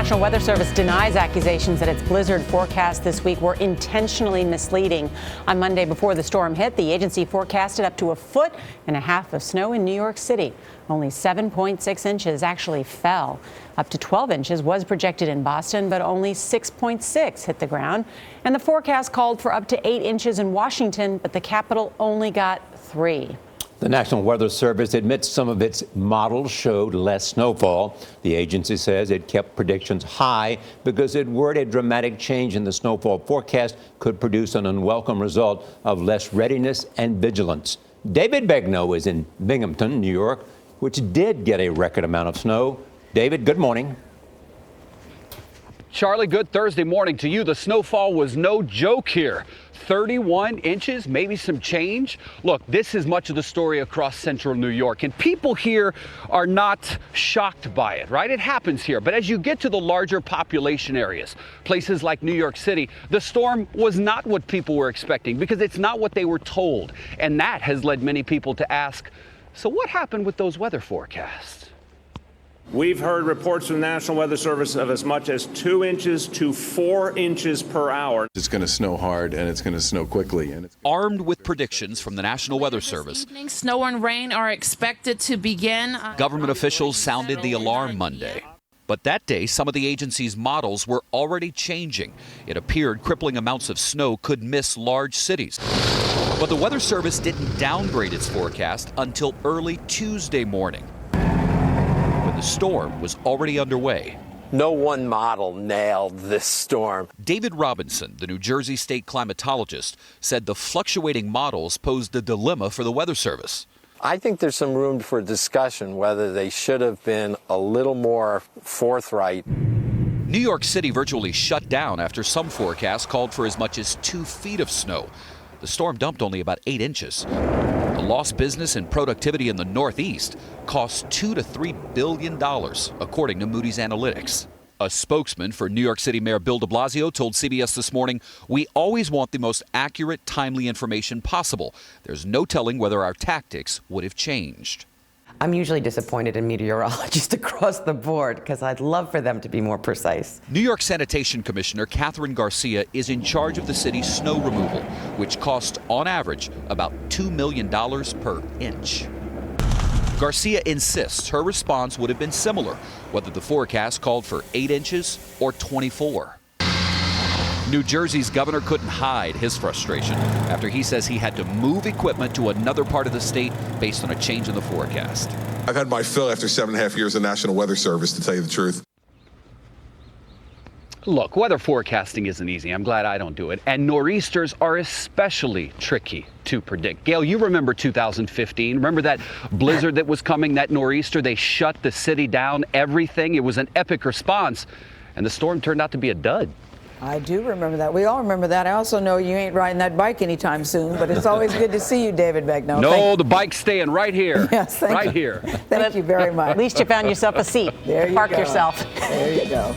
National Weather Service denies accusations that its blizzard forecast this week were intentionally misleading. On Monday, before the storm hit, the agency forecasted up to 1.5 feet of snow in New York City. Only 7.6 inches actually fell. Up to 12 inches was projected in Boston, but only 6.6 hit the ground. And the forecast called for up to 8 inches in Washington, but the capital only got 3. The National Weather Service admits some of its models showed less snowfall. The agency says it kept predictions high because it worried a dramatic change in the snowfall forecast could produce an unwelcome result of less readiness and vigilance. David Begnaud is in Binghamton, New York, which did get a record amount of snow. David, good morning. Charlie, good Thursday morning to you. The snowfall was no joke here. 31 inches, maybe some change. Look, this is much of the story across central New York, and people here are not shocked by it, right? It happens here. But as you get to the larger population areas, places like New York City, the storm was not what people were expecting because it's not what they were told. And that has led many people to ask, so what happened with those weather forecasts? We've heard reports from the National Weather Service of as much as 2 inches to 4 inches per hour. It's going to snow hard and it's going to snow quickly. Armed with predictions from the National Weather Service, snow and rain are expected to begin. Government officials sounded the alarm Monday. But that day, some of the agency's models were already changing. It appeared crippling amounts of snow could miss large cities. But the Weather Service didn't downgrade its forecast until early Tuesday morning. The storm was already underway. No one model nailed this storm. David Robinson, the New Jersey state climatologist, said the fluctuating models posed a dilemma for the Weather Service. I think there's some room for discussion whether they should have been a little more forthright. New York City virtually shut down after some forecasts called for as much as 2 feet of snow. The storm dumped only about 8 inches. The lost business and productivity in the Northeast cost $2 to $3 billion, according to Moody's Analytics. A spokesman for New York City Mayor Bill de Blasio told CBS This Morning, "We always want the most accurate, timely information possible. There's no telling whether our tactics would have changed." I'm usually disappointed in meteorologists across the board because I'd love for them to be more precise. New York Sanitation Commissioner Catherine Garcia is in charge of the city's snow removal, which costs, on average, about $2 million per inch. Garcia insists her response would have been similar, whether the forecast called for 8 inches or 24. New Jersey's governor couldn't hide his frustration after he says he had to move equipment to another part of the state based on a change in the forecast. I've had my fill after 7.5 years of National Weather Service, to tell you the truth. Look, weather forecasting isn't easy. I'm glad I don't do it. And nor'easters are especially tricky to predict. Gayle, you remember 2015. Remember that blizzard that was coming, that nor'easter? They shut the city down, everything. It was an epic response. And the storm turned out to be a dud. I do remember that. We all remember that. I also know you ain't riding that bike anytime soon, but it's always good to see you, David Begnaud. No, the bike's staying right here. Yes, right here. Thank you very much. At least you found yourself a seat. There you Park go. yourself. There you go.